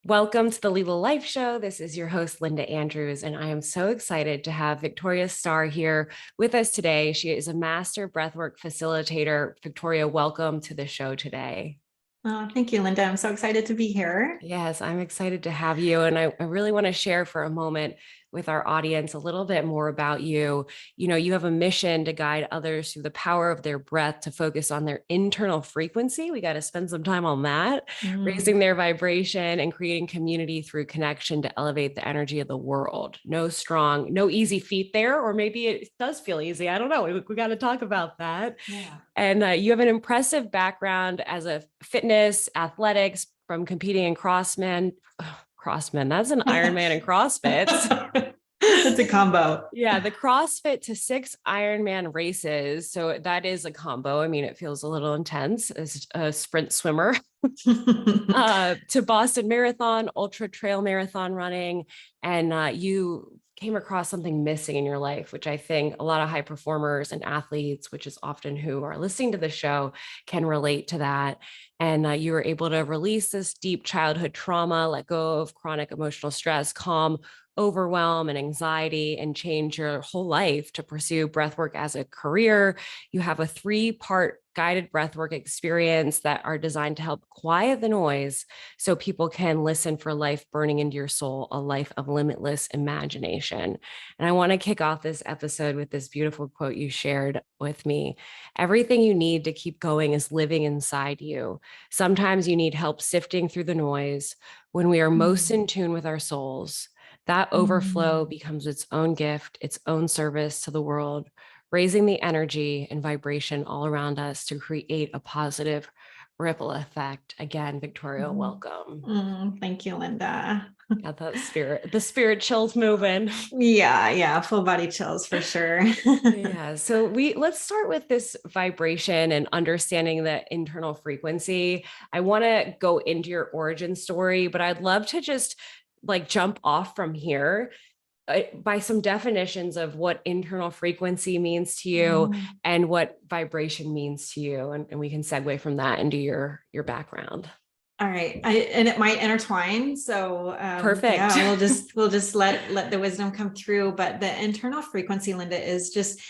Welcome to the Lila Life Show. This is your host, Linda Andrews, and I am so excited to have Victoria Starr here with us today. She is a Master Breathwork Facilitator. Victoria, welcome to the show today. Thank you, Linda. I'm so excited to be here. Yes, I'm excited to have you. And I really want to share for a moment with our audience a little bit more about you. You know, you have a mission to guide others through the power of their breath to focus on their internal frequency. We got to spend some time on that, raising their vibration and creating community through connection to elevate the energy of the world. No easy feat there, or maybe it does feel easy. I don't know. We got to talk about that. Yeah. And you have an impressive background as a fitness, athletics, from competing in crossman, that's an Ironman and CrossFit. It's a combo. Yeah, the CrossFit to 6 Ironman races. So that is a combo. I mean, it feels a little intense as a sprint swimmer. To Boston Marathon, ultra trail marathon running. And you came across something missing in your life, which I think a lot of high performers and athletes, which is often who are listening to the show, can relate to that. And you were able to release this deep childhood trauma, let go of chronic emotional stress, calm overwhelm and anxiety, and change your whole life to pursue breathwork as a career. You have a 3-part guided breathwork experience that are designed to help quiet the noise so people can listen for life burning into your soul, a life of limitless imagination. And I want to kick off this episode with this beautiful quote you shared with me. Everything you need to keep going is living inside you. Sometimes you need help sifting through the noise. When we are most in tune with our souls, that overflow becomes its own gift, its own service to the world, raising the energy and vibration all around us to create a positive ripple effect. Again, Victoria, welcome. Thank you, Linda. Got that the spirit chills moving. Yeah, full body chills for sure. Yeah. So let's start with this vibration and understanding the internal frequency. I want to go into your origin story, but I'd love to just jump off from here by some definitions of what internal frequency means to you and what vibration means to you. And we can segue from that into your background. All right. And it might intertwine. So Perfect. Yeah, we'll just let the wisdom come through. But the internal frequency, Linda, is just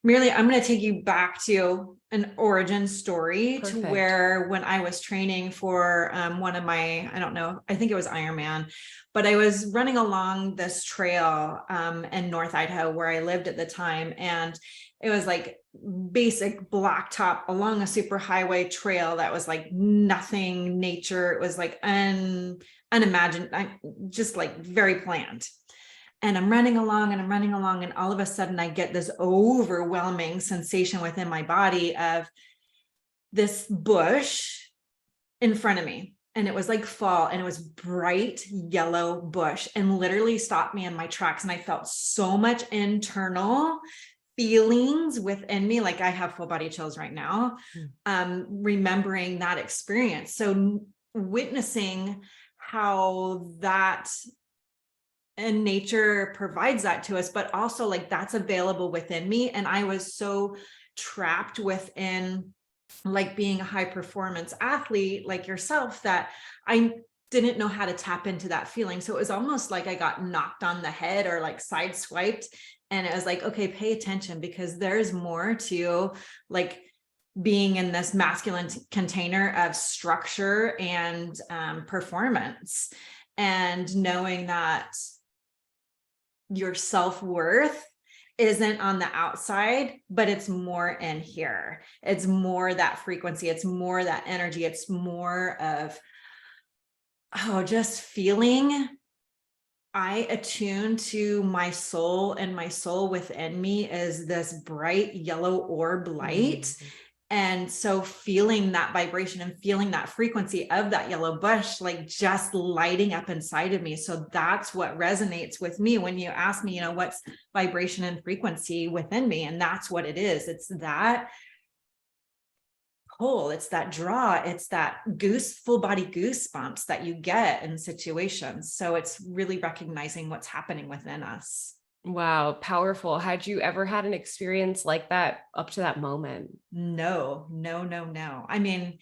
merely, I'm going to take you back to an origin story. Perfect. To where when I was training for one of my, I don't know, I think it was Ironman, but I was running along this trail in North Idaho where I lived at the time. And it was like basic blacktop along a super highway trail that was like nothing nature. It was like unimagined, just like very planned. And I'm running along and all of a sudden I get this overwhelming sensation within my body of this bush in front of me. And it was like fall, and it was bright yellow bush, and literally stopped me in my tracks. And I felt so much internal feelings within me. Like I have full body chills right now, remembering that experience. So witnessing how that and nature provides that to us, but also like that's available within me. And I was so trapped within like being a high performance athlete like yourself that I didn't know how to tap into that feeling. So it was almost like I got knocked on the head or like sideswiped. And it was like, okay, pay attention, because there's more to like being in this masculine container of structure and performance, and knowing that your self-worth isn't on the outside, but it's more in here. It's more that frequency. It's more that energy. It's more of, just feeling I attune to my soul, and my soul within me is this bright yellow orb light. And so feeling that vibration and feeling that frequency of that yellow bush, like just lighting up inside of me. So that's what resonates with me when you ask me, what's vibration and frequency within me? And that's what it is. It's that pull, it's that draw, it's that full body goosebumps that you get in situations. So it's really recognizing what's happening within us. Wow, powerful. Had you ever had an experience like that up to that moment? No. I mean,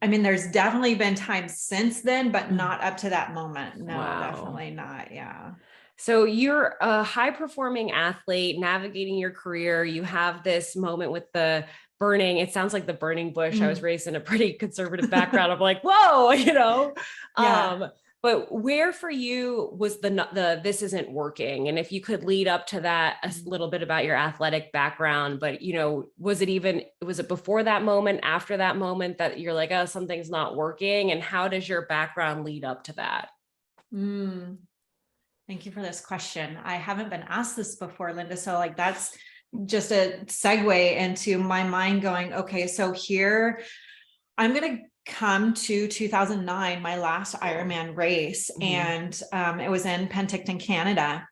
I mean, there's definitely been times since then, but not up to that moment. No, Wow. definitely not. Yeah. So you're a high performing athlete navigating your career. You have this moment with the burning. It sounds like the burning bush. I was raised in a pretty conservative background of like, whoa, Yeah. But where for you was the this isn't working? And if you could lead up to that a little bit about your athletic background, but was it before that moment, after that moment that you're like, oh, something's not working? And how does your background lead up to that? Thank you for this question. I haven't been asked this before, Linda. So like, that's just a segue into my mind going, okay, so here I'm going to come to 2009, my last Ironman race. And it was in Penticton, Canada.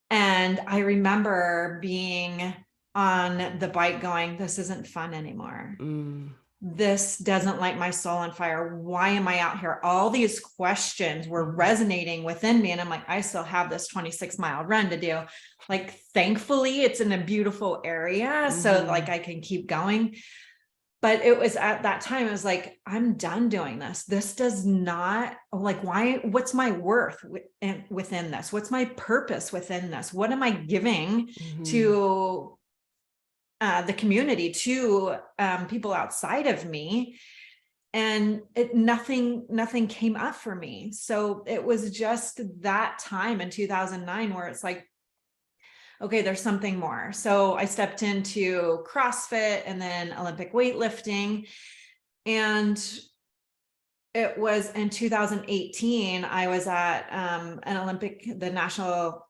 And I remember being on the bike going, this isn't fun anymore. This doesn't light my soul on fire. Why am I out here? All these questions were resonating within me. And I'm like, I still have this 26-mile run to do. Like, thankfully, it's in a beautiful area. So like I can keep going. But it was at that time, I was like, I'm done doing this. This does not, like, why, what's my worth within this? What's my purpose within this? What am I giving to the community, to people outside of me? And nothing came up for me. So it was just that time in 2009 where it's like, okay, there's something more. So I stepped into CrossFit and then Olympic weightlifting. And it was in 2018, I was at the National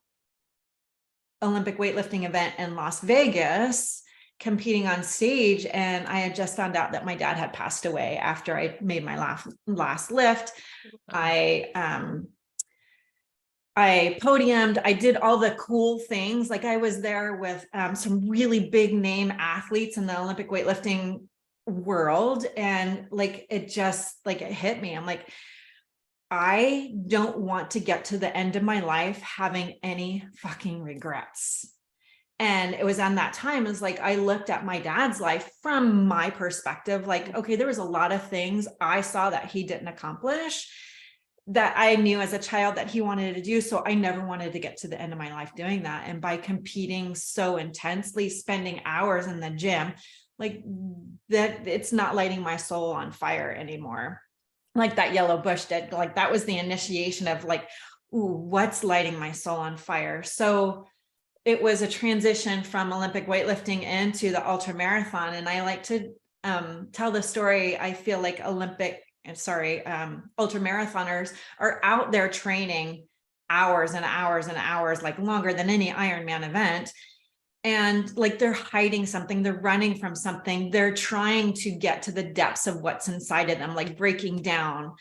Olympic weightlifting event in Las Vegas, competing on stage. And I had just found out that my dad had passed away after I made my last lift. I podiumed, I did all the cool things. Like, I was there with some really big name athletes in the Olympic weightlifting world. And like, it hit me. I'm like, I don't want to get to the end of my life having any fucking regrets. And it was on that time, it's like, I looked at my dad's life from my perspective, like, okay, there was a lot of things I saw that he didn't accomplish, that I knew as a child that he wanted to do. So I never wanted to get to the end of my life doing that. And by competing so intensely, spending hours in the gym, like that, it's not lighting my soul on fire anymore. Like that yellow bush did. Like, that was the initiation of like, ooh, what's lighting my soul on fire? So it was a transition from Olympic weightlifting into the ultramarathon. And I like to tell the story. I feel like ultramarathoners are out there training hours and hours and hours, like longer than any Ironman event. And like, they're hiding something, they're running from something, they're trying to get to the depths of what's inside of them, like breaking down,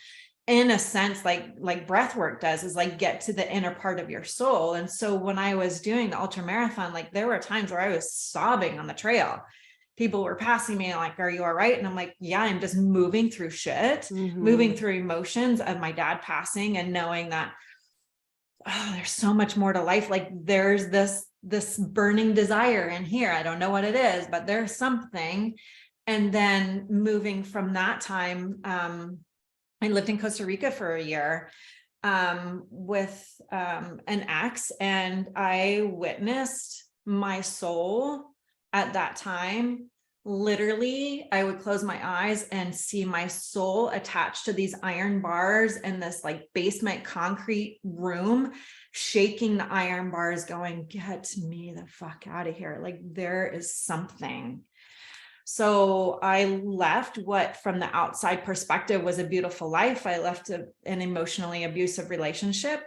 in a sense, like breath work does, is like get to the inner part of your soul. And so when I was doing the ultramarathon, like there were times where I was sobbing on the trail. People were passing me like, are you all right? And I'm like, yeah, I'm just moving through shit, moving through emotions of my dad passing, and knowing that, oh, there's so much more to life. Like, there's this burning desire in here. I don't know what it is, but there's something. And then moving from that time, I lived in Costa Rica for a year with an ex, and I witnessed my soul at that time. Literally, I would close my eyes and see my soul attached to these iron bars in this like basement concrete room, shaking the iron bars, going, get me the fuck out of here. Like, there is something. So I left what from the outside perspective was a beautiful life. I left an emotionally abusive relationship,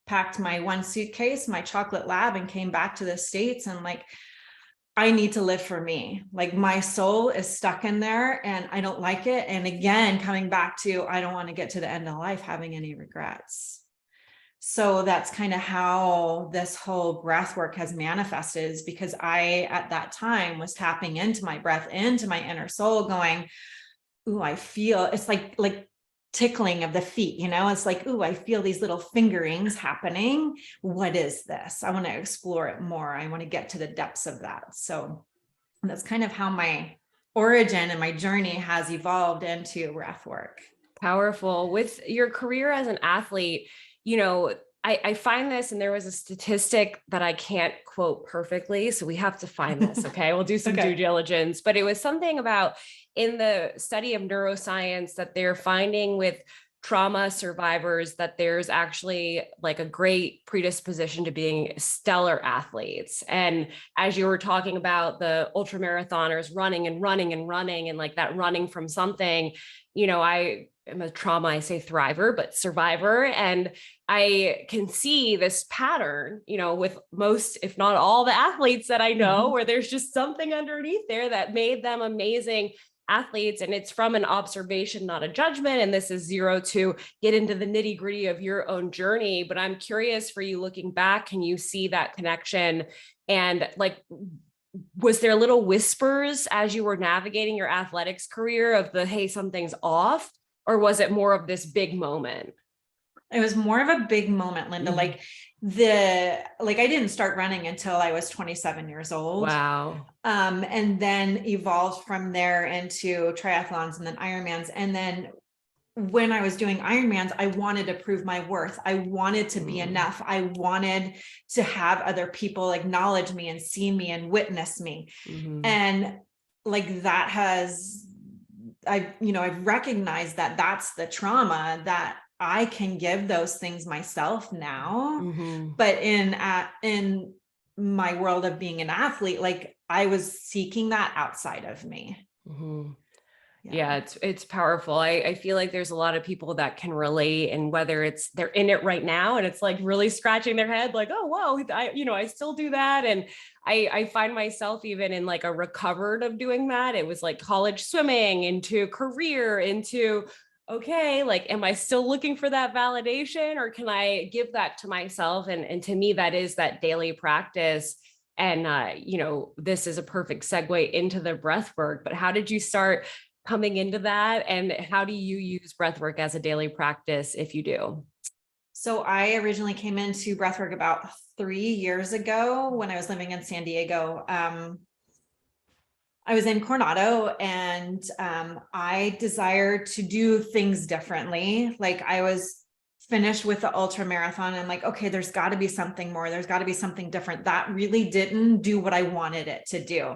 packed my one suitcase, my chocolate lab, and came back to the States. And like, I need to live for me. Like, my soul is stuck in there and I don't like it. And again, coming back to, I don't want to get to the end of life having any regrets. So that's kind of how this whole breath work has manifested, is because I, at that time, was tapping into my breath, into my inner soul, going, ooh, I feel, it's like tickling of the feet, it's like, ooh, I feel these little fingerings happening. What is this? I want to explore it more. I want to get to the depths of that. So that's kind of how my origin and my journey has evolved into breath work. Powerful. With your career as an athlete, you know, I find this, and there was a statistic that I can't quote perfectly, so we have to find this. Okay. We'll do some due diligence, but it was something about in the study of neuroscience that they're finding with trauma survivors that there's actually like a great predisposition to being stellar athletes. And as you were talking about the ultramarathoners running and running and running, and like that running from something, you know, I am a trauma, I say thriver, but survivor. And I can see this pattern, you know, with most, if not all the athletes that I know, where there's just something underneath there that made them amazing athletes. And it's from an observation, not a judgment. And this is zero to get into the nitty gritty of your own journey. But I'm curious, for you looking back, can you see that connection? And like, was there little whispers as you were navigating your athletics career of the, hey, something's off? Or was it more of this big moment? It was more of a big moment, Linda. Like I didn't start running until I was 27 years old. Wow. And then evolved from there into triathlons and then Ironmans. And then when I was doing Ironmans, I wanted to prove my worth. I wanted to be enough. I wanted to have other people acknowledge me and see me and witness me. And like that has, I've recognized that that's the trauma that I can give those things myself now. But in my world of being an athlete, like I was seeking that outside of me. Yeah, it's powerful. I feel like there's a lot of people that can relate, and whether it's they're in it right now and it's like really scratching their head, like, oh, whoa, I still do that. And I find myself even in like a recovered of doing that. It was like college swimming into career, into, okay, like, am I still looking for that validation, or can I give that to myself? And to me, that is that daily practice. And, this is a perfect segue into the breath work, but how did you start coming into that? And how do you use breath work as a daily practice if you do? So I originally came into breathwork about 3 years ago when I was living in San Diego. I was in Coronado, and I desired to do things differently. Like I was finished with the ultra marathon and like, okay, there's got to be something more. There's got to be something different. That really didn't do what I wanted it to do.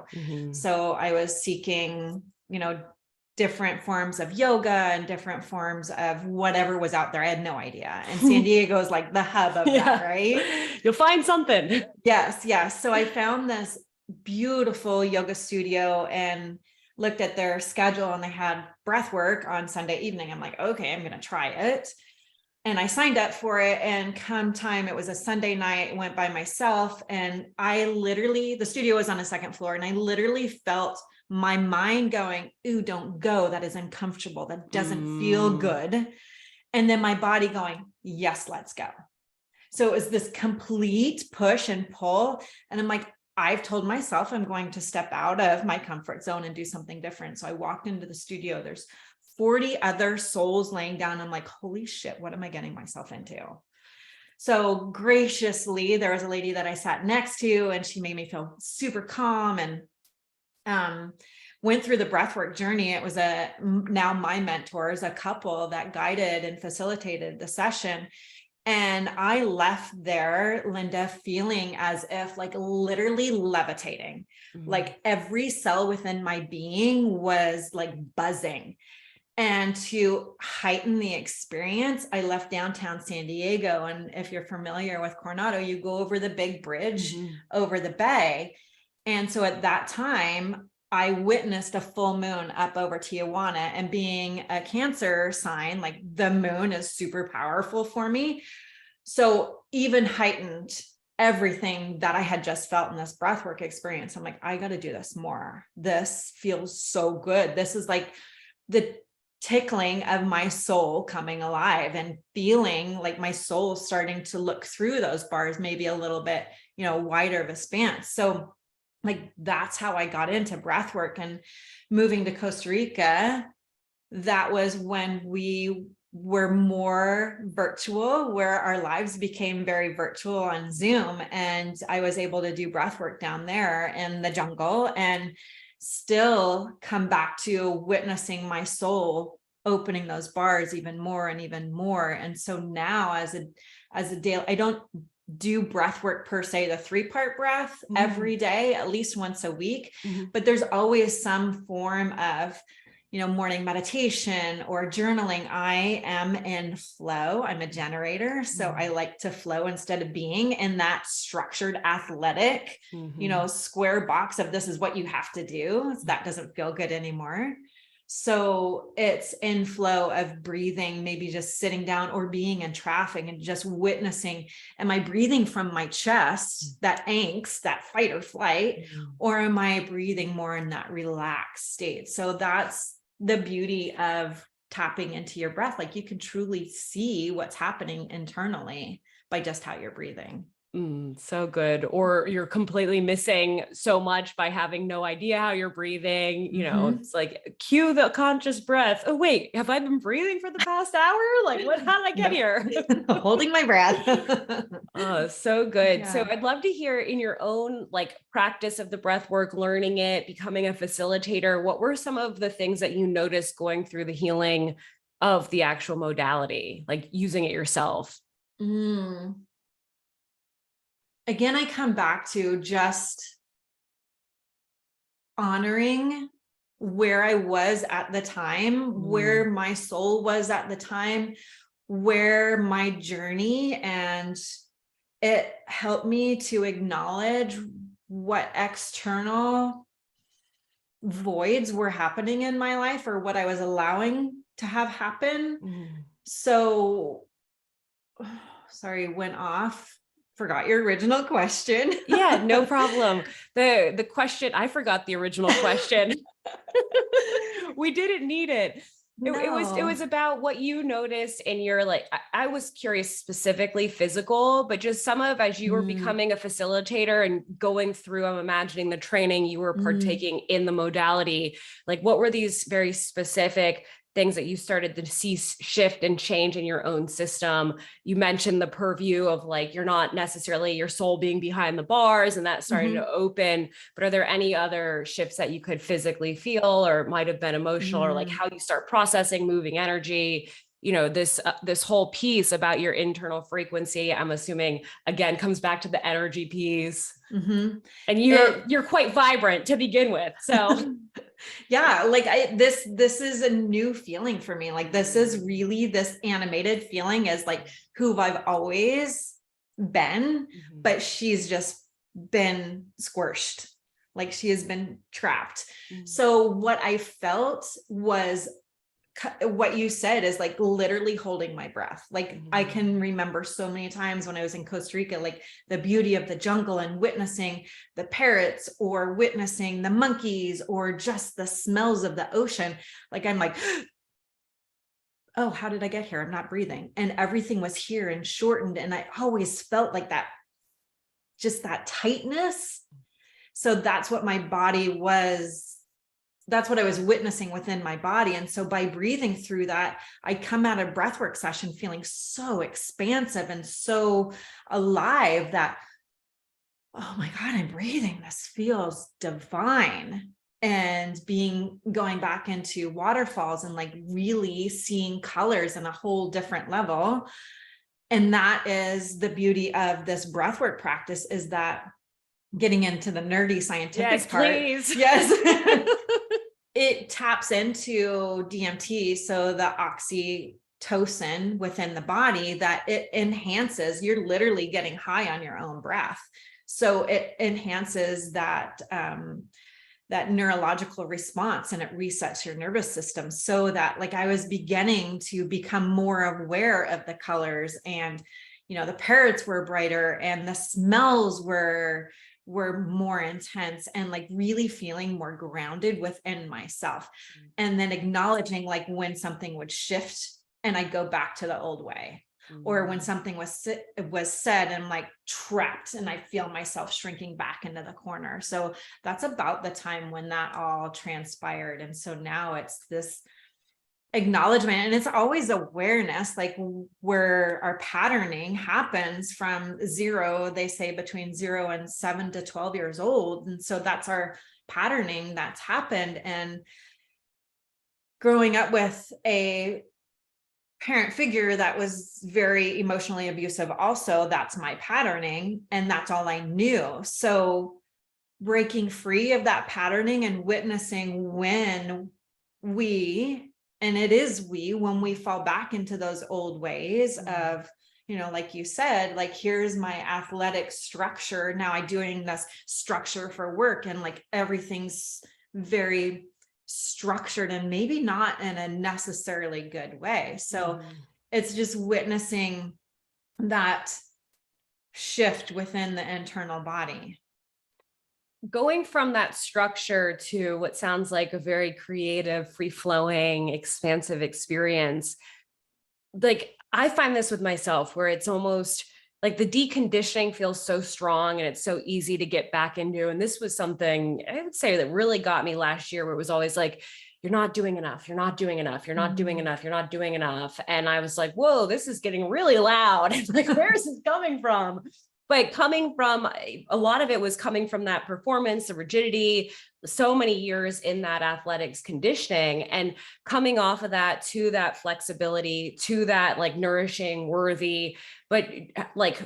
So I was seeking, different forms of yoga and different forms of whatever was out there. I had no idea. And San Diego is like the hub of that, right? You'll find something. Yes. So I found this beautiful yoga studio and looked at their schedule, and they had breath work on Sunday evening. I'm like, okay, I'm going to try it. And I signed up for it, and come time, it was a Sunday night, went by myself. And the studio was on a second floor, and I literally felt my mind going, ooh, don't go. That is uncomfortable. That doesn't feel good. And then my body going, yes, let's go. So it was this complete push and pull. And I'm like, I've told myself I'm going to step out of my comfort zone and do something different. So I walked into the studio. There's 40 other souls laying down. I'm like, holy shit, what am I getting myself into? So graciously, there was a lady that I sat next to, and she made me feel super calm, and went through the breathwork journey. It was now my mentors, a couple that guided and facilitated the session. And I left there, Linda, feeling as if like literally levitating, like every cell within my being was like buzzing. And to heighten the experience, I left downtown San Diego. And if you're familiar with Coronado, you go over the big bridge over the bay. And so at that time, I witnessed a full moon up over Tijuana, and being a Cancer sign, like the moon is super powerful for me. So even heightened everything that I had just felt in this breathwork experience. I'm like, I got to do this more. This feels so good. This is like the tickling of my soul coming alive, and feeling like my soul starting to look through those bars, maybe a little bit, wider of a span. So like, that's how I got into breathwork. And moving to Costa Rica, that was when we were more virtual, where our lives became very virtual on Zoom. And I was able to do breathwork down there in the jungle. And still come back to witnessing my soul opening those bars even more and even more. And so now as a daily, I don't do breath work per se, the 3-part breath every day, at least once a week, but there's always some form of, morning meditation or journaling. I am in flow. I'm a generator. So I like to flow instead of being in that structured, athletic, square box of this is what you have to do. That doesn't feel good anymore. So it's in flow of breathing, maybe just sitting down or being in traffic and just witnessing, am I breathing from my chest, that angst, that fight or flight, or am I breathing more in that relaxed state? So that's the beauty of tapping into your breath. Like you can truly see what's happening internally by just how you're breathing. So good. Or you're completely missing so much by having no idea how you're breathing. It's like cue the conscious breath. Oh, wait, have I been breathing for the past hour? Like how did I get here? Holding my breath. Oh, so good. Yeah. So I'd love to hear in your own practice of the breath work, learning it, becoming a facilitator, what were some of the things that you noticed going through the healing of the actual modality, like using it yourself? Again, I come back to just honoring where I was at the time, where my soul was at the time, where my journey, and it helped me to acknowledge what external voids were happening in my life or what I was allowing to have happen. So, sorry, went off. Forgot your original question. Yeah, no problem. The question, I forgot the original question. We didn't need it. It was about what you noticed in your, I was curious specifically physical, but just some of, as you were becoming a facilitator and going through, I'm imagining the training you were partaking in the modality, what were these very specific things that you started to see shift and change in your own system? You mentioned the purview of you're not necessarily your soul being behind the bars and that starting to open, but are there any other shifts that you could physically feel or might have been emotional or how you start processing moving energy? This whole piece about your internal frequency, I'm assuming again, comes back to the energy piece. And you're quite vibrant to begin with. So yeah, this is a new feeling for me. This is really, this animated feeling is who I've always been, but she's just been squished. She has been trapped. So what I felt was what you said is literally holding my breath. I can remember so many times when I was in Costa Rica, the beauty of the jungle and witnessing the parrots or witnessing the monkeys or just the smells of the ocean. I'm oh, how did I get here? I'm not breathing. And everything was here and shortened. And I always felt that, just that tightness. So that's what my body was. That's what I was witnessing within my body. And so by breathing through that, I come out of breathwork session feeling so expansive and so alive that, oh my God, I'm breathing. This feels divine. And going back into waterfalls and really seeing colors in a whole different level. And that is the beauty of this breathwork practice, is that getting into the nerdy scientific part. Please. Yes. It taps into DMT, so the oxytocin within the body, that it enhances, you're literally getting high on your own breath. So it enhances that neurological response, and it resets your nervous system, so that I was beginning to become more aware of the colors, and the parrots were brighter and the smells were more intense, and really feeling more grounded within myself. And then acknowledging when something would shift and I go back to the old way, or when something was said and I'm trapped and I feel myself shrinking back into the corner. So that's about the time when that all transpired. And so now it's this acknowledgement, and it's always awareness, where our patterning happens from zero, they say between 0 and 7 to 12 years old. And so that's our patterning that's happened. And growing up with a parent figure that was very emotionally abusive, also, that's my patterning, and that's all I knew. So breaking free of that patterning and witnessing when when we fall back into those old ways of, like you said, like, here's my athletic structure. Now I'm doing this structure for work, and like everything's very structured and maybe not in a necessarily good way. So it's just witnessing that shift within the internal body. Going from that structure to what sounds like a very creative, free-flowing, expansive experience. Like, I find this with myself where it's almost like the deconditioning feels so strong and it's so easy to get back into. And this was something I would say that really got me last year, where it was always like, you're not doing enough. You're not doing enough. You're not doing enough. You're not doing enough. And I was like, whoa, this is getting really loud. Like, where is this coming from? But coming from, a lot of it was coming from that performance, the rigidity, so many years in that athletics conditioning, and coming off of that to that flexibility, to that like nourishing, worthy. But like,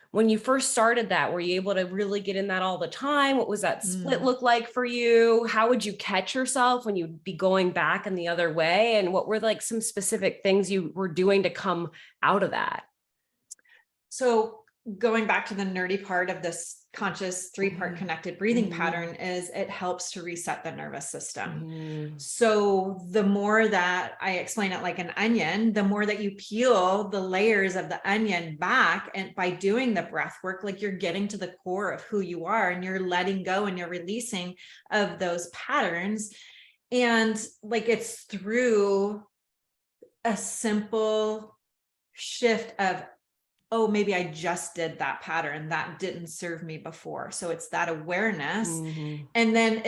when you first started that, were you able to really get in that all the time? What was that split look like for you? How would you catch yourself when you'd be going back in the other way? And what were like some specific things you were doing to come out of that? So going back to the nerdy part of this conscious 3-part connected breathing pattern is it helps to reset the nervous system. So the more that I explain it like an onion, the more that you peel the layers of the onion back, and by doing the breath work, like, you're getting to the core of who you are, and you're letting go and you're releasing of those patterns. And like, it's through a simple shift of, oh, maybe I just did that pattern that didn't serve me before. So it's that awareness. And then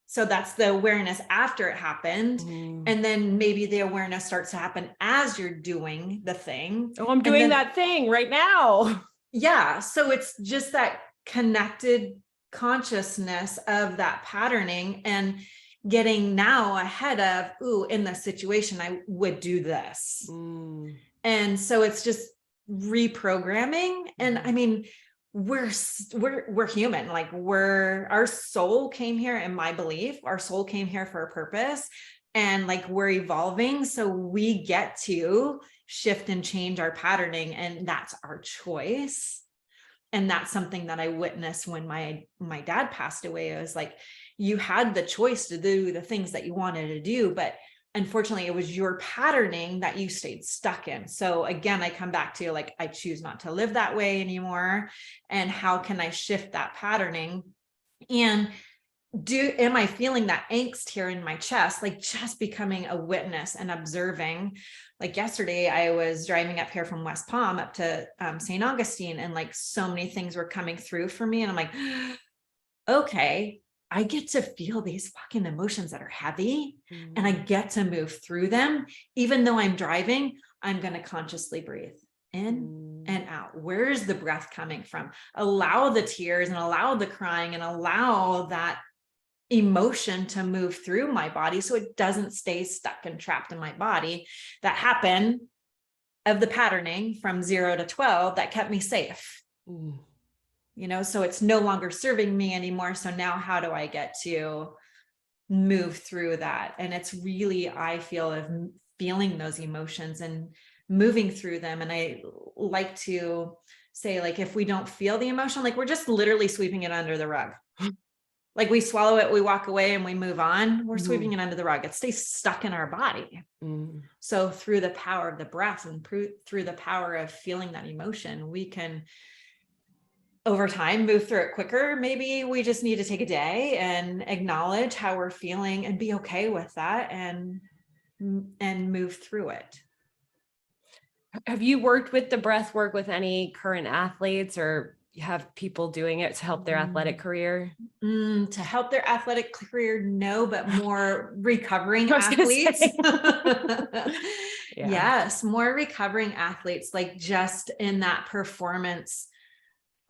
so that's the awareness after it happened. And then maybe the awareness starts to happen as you're doing the thing. Oh, I'm doing that thing right now. Yeah. So it's just that connected consciousness of that patterning, and getting now ahead of, ooh, in this situation, I would do this. And so it's just reprogramming. And I mean, we're human. Like, our soul came here, in my belief, our soul came here for a purpose, and like, we're evolving. So we get to shift and change our patterning, and that's our choice. And that's something that I witnessed when my dad passed away. It was like, you had the choice to do the things that you wanted to do, but unfortunately, it was your patterning that you stayed stuck in. So again, I come back to, like, I choose not to live that way anymore. And how can I shift that patterning? And am I feeling that angst here in my chest? Like, just becoming a witness and observing. Like, yesterday, I was driving up here from West Palm up to St. Augustine, and like, so many things were coming through for me. And I'm like, okay, I get to feel these fucking emotions that are heavy, and I get to move through them. Even though I'm driving, I'm going to consciously breathe in and out. Where's the breath coming from? Allow the tears and allow the crying and allow that emotion to move through my body, so it doesn't stay stuck and trapped in my body. That happened of the patterning from 0 to 12 that kept me safe. So it's no longer serving me anymore. So now how do I get to move through that? And it's really, I feel, of feeling those emotions and moving through them. And I like to say, like, if we don't feel the emotion, like, we're just literally sweeping it under the rug. Like, we swallow it, we walk away, and we move on. We're sweeping it under the rug. It stays stuck in our body. So through the power of the breath and through the power of feeling that emotion, we can, over time, move through it quicker. Maybe we just need to take a day and acknowledge how we're feeling and be okay with that, and move through it. Have you worked with the breath work with any current athletes, or have people doing it to help their athletic career? To help their athletic career, no, but more recovering athletes. Yes, more recovering athletes, like, just in that performance.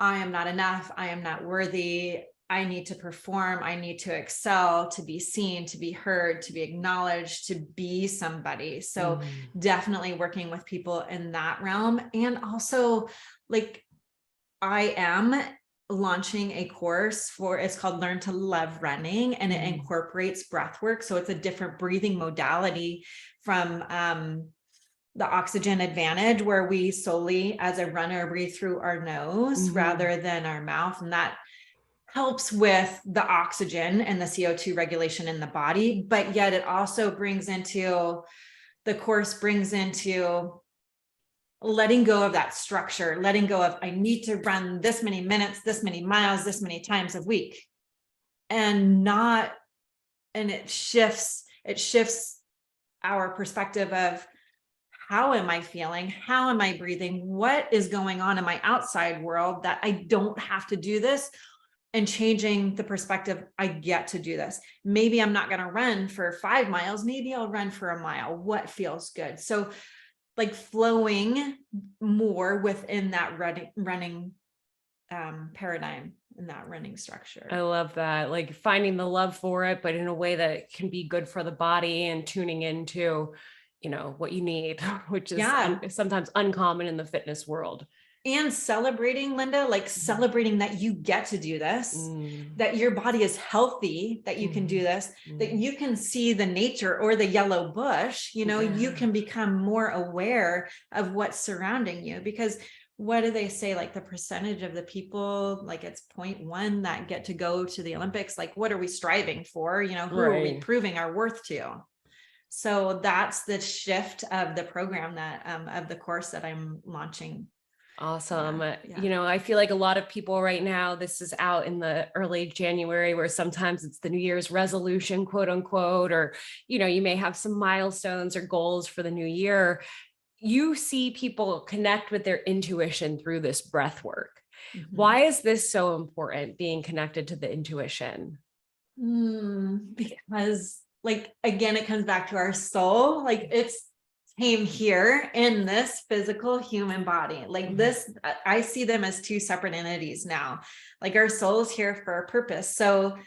I am not enough. I am not worthy. I need to perform, I need to excel, to be seen, to be heard, to be acknowledged, to be somebody. So definitely working with people in that realm. And also, like, I am launching a course it's called Learn to Love Running, and it incorporates breath work. So it's a different breathing modality from the oxygen advantage, where we solely as a runner breathe through our nose rather than our mouth. And that helps with the oxygen and the CO2 regulation in the body. But yet it also the course brings into letting go of that structure, letting go of, I need to run this many minutes, this many miles, this many times a week. And it shifts our perspective of, how am I feeling? How am I breathing? What is going on in my outside world that I don't have to do this? And changing the perspective, I get to do this. Maybe I'm not going to run for 5 miles. Maybe I'll run for a mile. What feels good? So like flowing more within that running paradigm, in that running structure. I love that. Like finding the love for it, but in a way that can be good for the body, and tuning into, what you need, which is sometimes uncommon in the fitness world. And celebrating, Linda, like celebrating that you get to do this, that your body is healthy, that you can do this, that you can see the nature or the yellow bush, you can become more aware of what's surrounding you. Because what do they say? Like the percentage of the people, like it's 0.1 that get to go to the Olympics. Like, what are we striving for? Who are we proving our worth to? So that's the shift of the program of the course that I'm launching. Awesome. I feel like a lot of people right now, this is out in the early January, where sometimes it's the New Year's resolution, quote unquote, or, you may have some milestones or goals for the new year. You see people connect with their intuition through this breath work. Why is this so important, being connected to the intuition? Because again, it comes back to our soul. It's came here in this physical human body. This, I see them as two separate entities now. Our soul's here for a purpose. So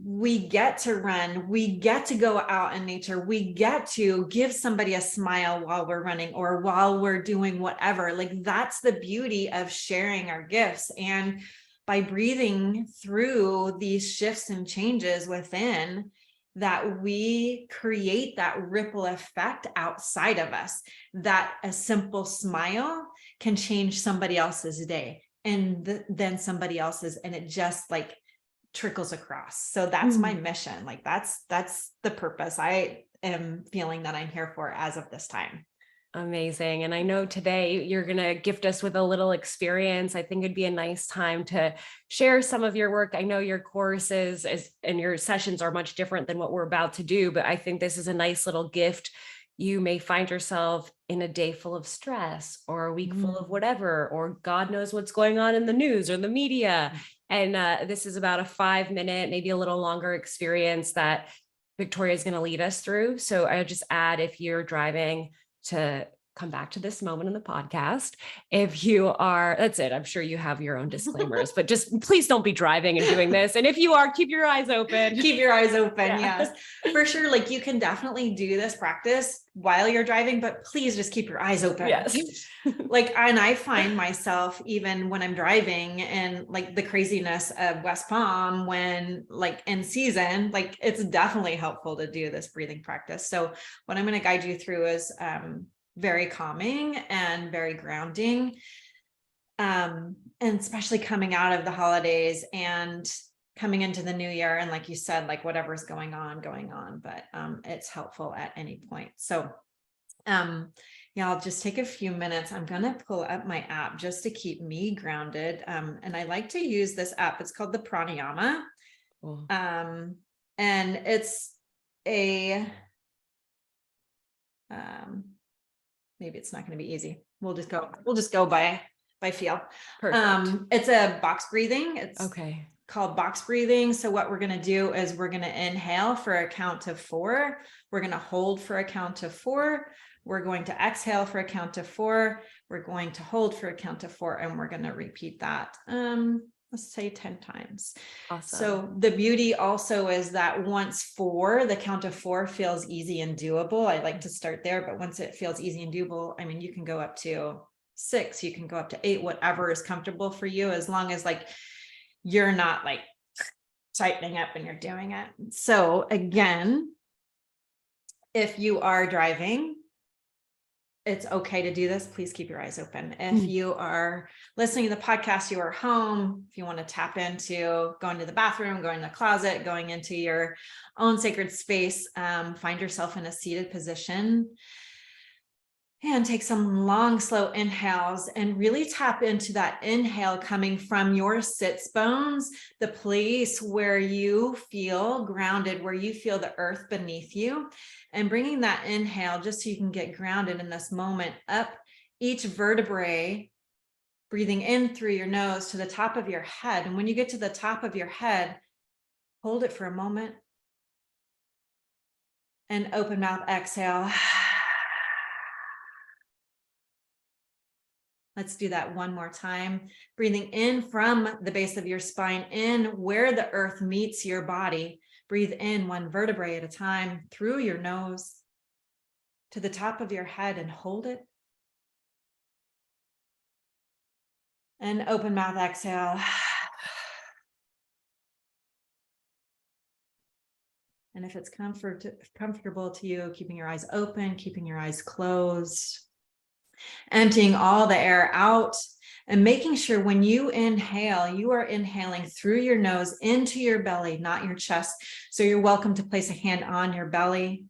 we get to run, we get to go out in nature, we get to give somebody a smile while we're running or while we're doing whatever. That's the beauty of sharing our gifts. And by breathing through these shifts and changes within, that we create that ripple effect outside of us, that a simple smile can change somebody else's day, and then somebody else's, and it just trickles across. So that's my mission. That's the purpose I am feeling that I'm here for as of this time. Amazing. And I know today you're going to gift us with a little experience. I think it'd be a nice time to share some of your work. I know your courses and your sessions are much different than what we're about to do, but I think this is a nice little gift. You may find yourself in a day full of stress, or a week full of whatever, or God knows what's going on in the news or the media. And this is about a 5-minute, maybe a little longer experience that Victoria is going to lead us through. So I just add, if you're driving, to come back to this moment in the podcast. If you are, that's it. I'm sure you have your own disclaimers, but just please don't be driving and doing this. And if you are, keep your eyes open. Keep your eyes open. Yes, for sure. You can definitely do this practice while you're driving, but please just keep your eyes open. Yes. And I find myself, even when I'm driving and the craziness of West Palm, when in season, it's definitely helpful to do this breathing practice. So what I'm going to guide you through is very calming and very grounding. And especially coming out of the holidays and coming into the new year. And like you said, whatever's going on, but it's helpful at any point. So I'll just take a few minutes. I'm going to pull up my app just to keep me grounded. And I like to use this app. It's called the Pranayama. Cool. And it's maybe it's not going to be easy. We'll just go by feel. Perfect. It's a box breathing. It's okay. called box breathing. So what we're going to do is we're going to inhale for a count of 4. We're going to hold for a count of 4. We're going to exhale for a count of 4. We're going to hold for a count of 4, and we're going to repeat that. Let's say 10 times. Awesome. So the beauty also is that once 4, the count of 4 feels easy and doable. I like to start there, but once it feels easy and doable, I mean, you can go up to 6, you can go up to 8, whatever is comfortable for you, as long as like you're not like tightening up and you're doing it. So again, if you are driving, it's okay to do this. Please keep your eyes open. If you are listening to the podcast, you are home. If you want to tap into going to the bathroom, going to the closet, going into your own sacred space, find yourself in a seated position. And take some long, slow inhales and really tap into that inhale coming from your sits bones, the place where you feel grounded, where you feel the earth beneath you, and bringing that inhale just so you can get grounded in this moment up each vertebrae, breathing in through your nose to the top of your head. And when you get to the top of your head, hold it for a moment and open mouth exhale. Let's do that one more time. Breathing in from the base of your spine, in where the earth meets your body. Breathe in one vertebrae at a time through your nose to the top of your head and hold it. And open mouth exhale. And if it's comfortable to you, keeping your eyes open, keeping your eyes closed. Emptying all the air out and making sure when you inhale, you are inhaling through your nose into your belly, not your chest. So you're welcome to place a hand on your belly.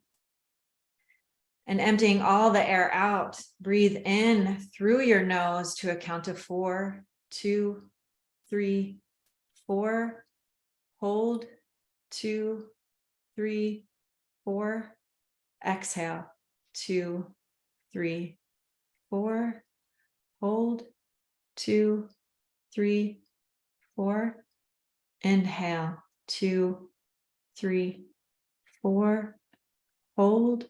And emptying all the air out, breathe in through your nose to a count of 4, 2, 3, 4. Hold, 2, 3, 4. Exhale, 2, 3, 4. Hold, 2, 3, 4. Inhale, 2, 3, 4. Hold,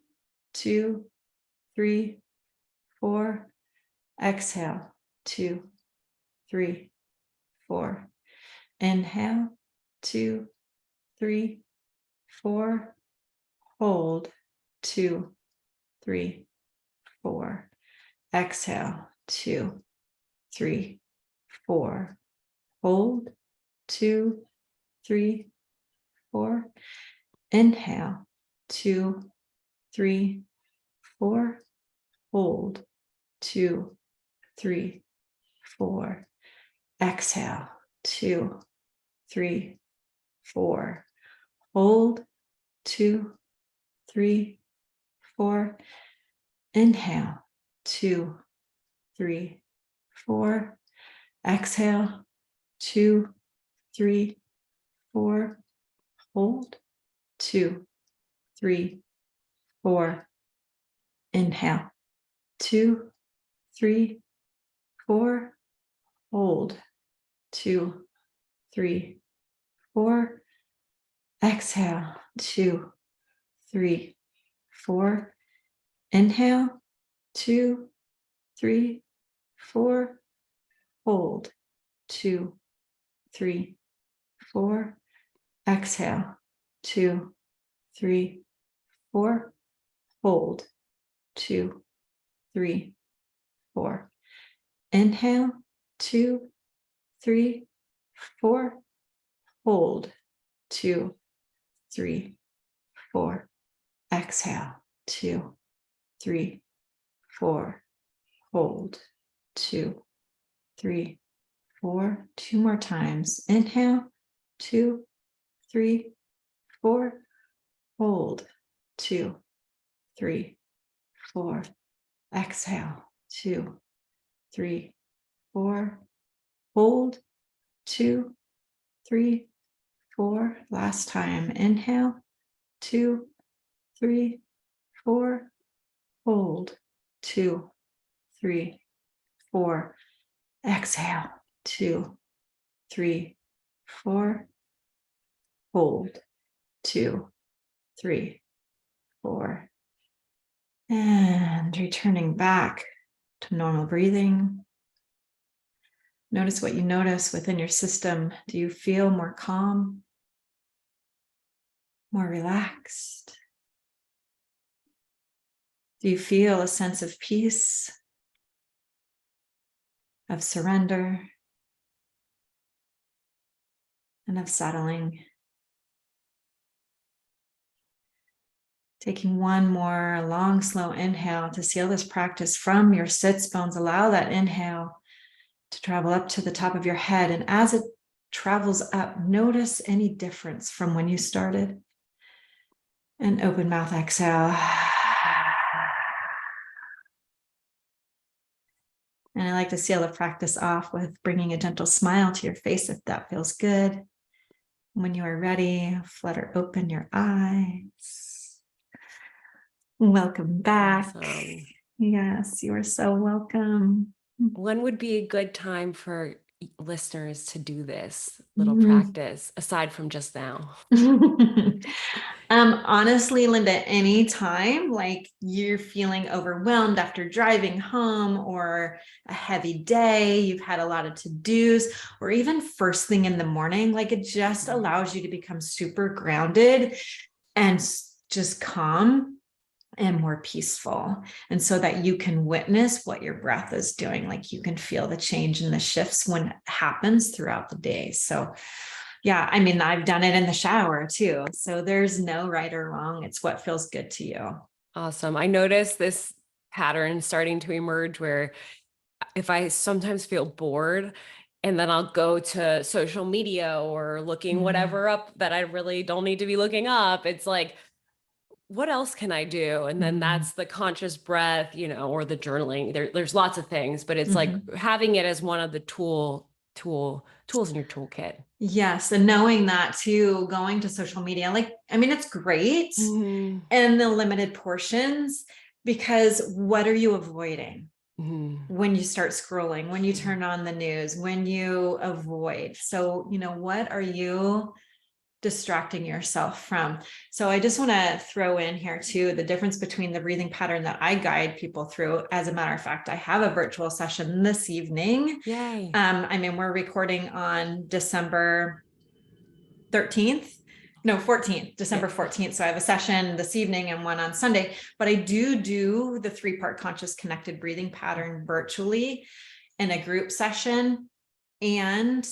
2, 3, 4. Exhale, 2, 3, 4. Inhale, 2, 3, 4. Hold, 2, 3, 4. Exhale, 2, 3, 4. Hold, 2, 3, 4. Inhale, 2, 3, 4. Hold, 2, 3, 4. Exhale, 2, 3, 4. Hold, 2, 3, 4. Inhale, 2, 3, 4. Exhale, 2, 3, 4. Hold, 2, 3, 4. Inhale, 2, 3, 4. Hold, 2, 3, 4. Exhale, 2, 3, 4. Inhale, 2, 3, 4. Hold, 2, 3, 4. Exhale, 2, 3, 4. Hold, 2, 3, 4. Inhale, 2, 3, 4. Hold, 2, 3, 4. Exhale, 2, 3, 4. Hold, 2, 3, 4. 2 more times. Inhale, 2, 3, 4. Hold, 2, 3, 4. Exhale, 2, 3, 4. Hold, 2, 3, 4. Last time. Inhale, 2, 3, 4. Hold, 2, 3, 4. Exhale, 2, 3, 4, hold, 2, 3, 4, and returning back to normal breathing. Notice what you notice within your system. Do you feel more calm, more relaxed? Do you feel a sense of peace, of surrender, and of settling? Taking one more long, slow inhale to seal this practice from your sits bones. Allow that inhale to travel up to the top of your head. And as it travels up, notice any difference from when you started. And open mouth exhale. And I like to seal the practice off with bringing a gentle smile to your face if that feels good. When you are ready, flutter open your eyes. Welcome back. Awesome. Yes, you are so welcome. When would be a good time for listeners to do this little practice aside from just now? Honestly, Linda, anytime like you're feeling overwhelmed after driving home or a heavy day, you've had a lot of to-dos, or even first thing in the morning, like it just allows you to become super grounded and just calm and more peaceful. And so that you can witness what your breath is doing, like you can feel the change and the shifts when it happens throughout the day. So yeah, I mean, I've done it in the shower too. So there's no right or wrong. It's what feels good to you. Awesome. I noticed this pattern starting to emerge where if I sometimes feel bored and then I'll go to social media or looking whatever up that I really don't need to be looking up, it's like, what else can I do? And then that's the conscious breath, or the journaling. There's lots of things, but it's like having it as one of the tools in your toolkit. Yes. And knowing that too, going to social media, it's great in the limited portions, because what are you avoiding when you start scrolling, when you turn on the news, when you avoid? So, what are you distracting yourself from? So I just want to throw in here too, the difference between the breathing pattern that I guide people through. As a matter of fact, I have a virtual session this evening. Yay. We're recording on December 13th. No, 14th, December 14th. So I have a session this evening and one on Sunday, but I do the 3-part conscious connected breathing pattern virtually in a group session and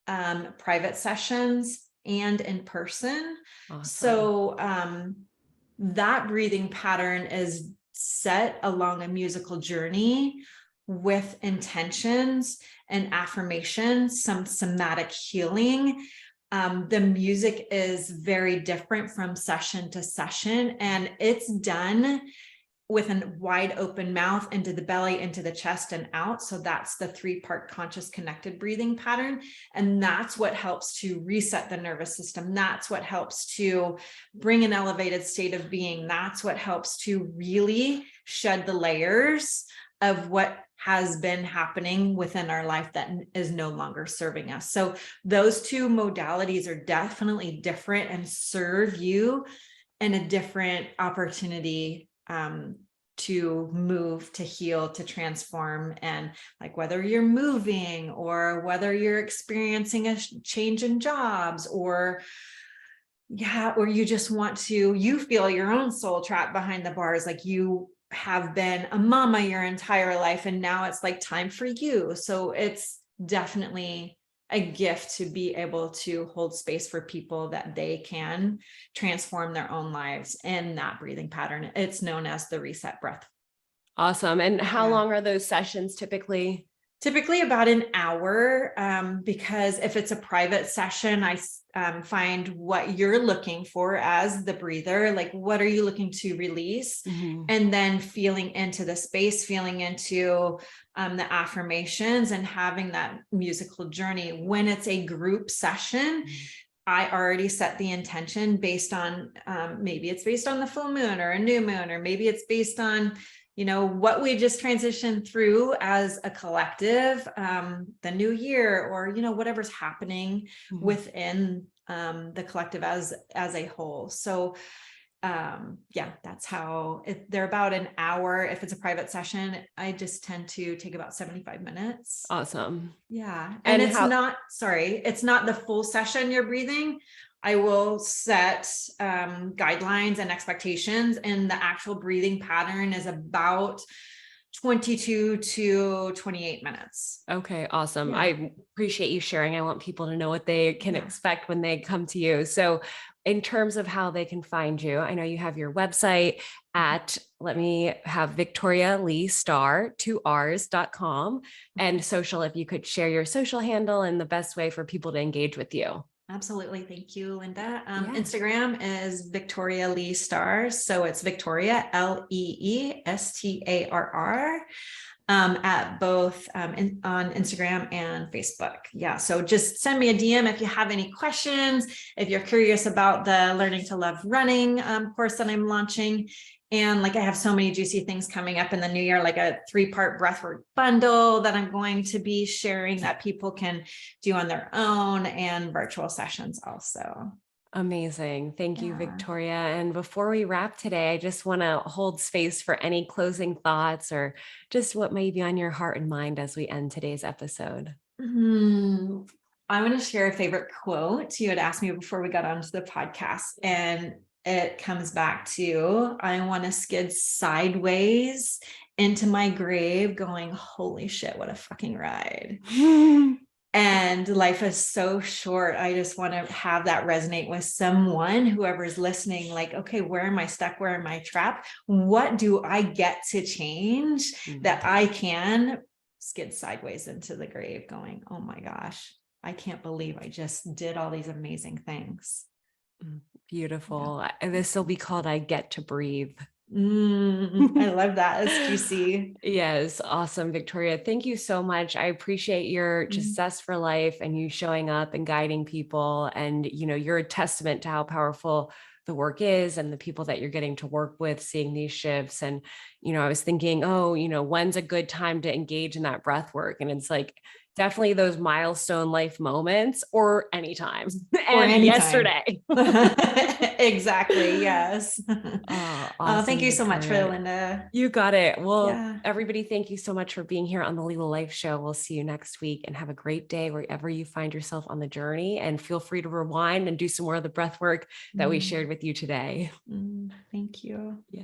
private sessions and in person. Awesome. So that breathing pattern is set along a musical journey with intentions and affirmations, some somatic healing. The music is very different from session to session, and it's done with a wide open mouth into the belly, into the chest and out. So that's the 3-part conscious connected breathing pattern. And that's what helps to reset the nervous system. That's what helps to bring an elevated state of being. That's what helps to really shed the layers of what has been happening within our life that is no longer serving us. So those two modalities are definitely different and serve you in a different opportunity to move, to heal, to transform. And like whether you're moving or whether you're experiencing a change in jobs, or you just want to, you feel your own soul trapped behind the bars, like you have been a mama your entire life and now it's like time for you. So it's definitely a gift to be able to hold space for people that they can transform their own lives in that breathing pattern. It's known as the reset breath. Awesome. And how long are those sessions typically? Typically about an hour, because if it's a private session, I find what you're looking for as the breather, like what are you looking to release? And then feeling into the space, feeling into the affirmations and having that musical journey. When it's a group session, I already set the intention based on, maybe it's based on the full moon or a new moon, or maybe it's based on, what we just transitioned through as a collective, the new year, or, whatever's happening within the collective as a whole. So that's how they're about an hour. If it's a private session, I just tend to take about 75 minutes. Awesome. Yeah. And it's not the full session you're breathing. I will set guidelines and expectations, and the actual breathing pattern is about 22 to 28 minutes. Okay, awesome. Yeah. I appreciate you sharing. I want people to know what they can expect when they come to you. So in terms of how they can find you, I know you have your website at, let me have Victoria Lee Starr, 2Rs.com, and social, if you could share your social handle and the best way for people to engage with you. Absolutely. Thank you, Linda. Instagram is Victoria Lee Starr. So it's Victoria, LeeStarr, at both on Instagram and Facebook. Yeah. So just send me a DM if you have any questions, if you're curious about the Learning to Love Running course that I'm launching. And I have so many juicy things coming up in the new year, like a 3-part breathwork bundle that I'm going to be sharing that people can do on their own, and virtual sessions also. Amazing. Thank you, Victoria. And before we wrap today, I just want to hold space for any closing thoughts or just what may be on your heart and mind as we end today's episode. I want to share a favorite quote you had asked me before we got onto the podcast, and it comes back to, I want to skid sideways into my grave going, holy shit, what a fucking ride. And life is so short. I just want to have that resonate with someone, whoever's listening, okay, where am I stuck? Where am I trapped? What do I get to change that I can skid sideways into the grave going, oh my gosh, I can't believe I just did all these amazing things. Beautiful. Yeah. This will be called I Get to Breathe. I love that. It's juicy. Yes. Awesome. Victoria, thank you so much. I appreciate your just zest for life and you showing up and guiding people. And, you're a testament to how powerful the work is and the people that you're getting to work with, seeing these shifts. And, I was thinking, when's a good time to engage in that breath work? And it's definitely those milestone life moments, or anytime. And yesterday. Exactly. Yes. Awesome, thank you so much, Linda. You got it. Well, everybody, thank you so much for being here on the Lila Life Show. We'll see you next week, and have a great day wherever you find yourself on the journey, and feel free to rewind and do some more of the breath work that we shared with you today. Thank you. Yeah.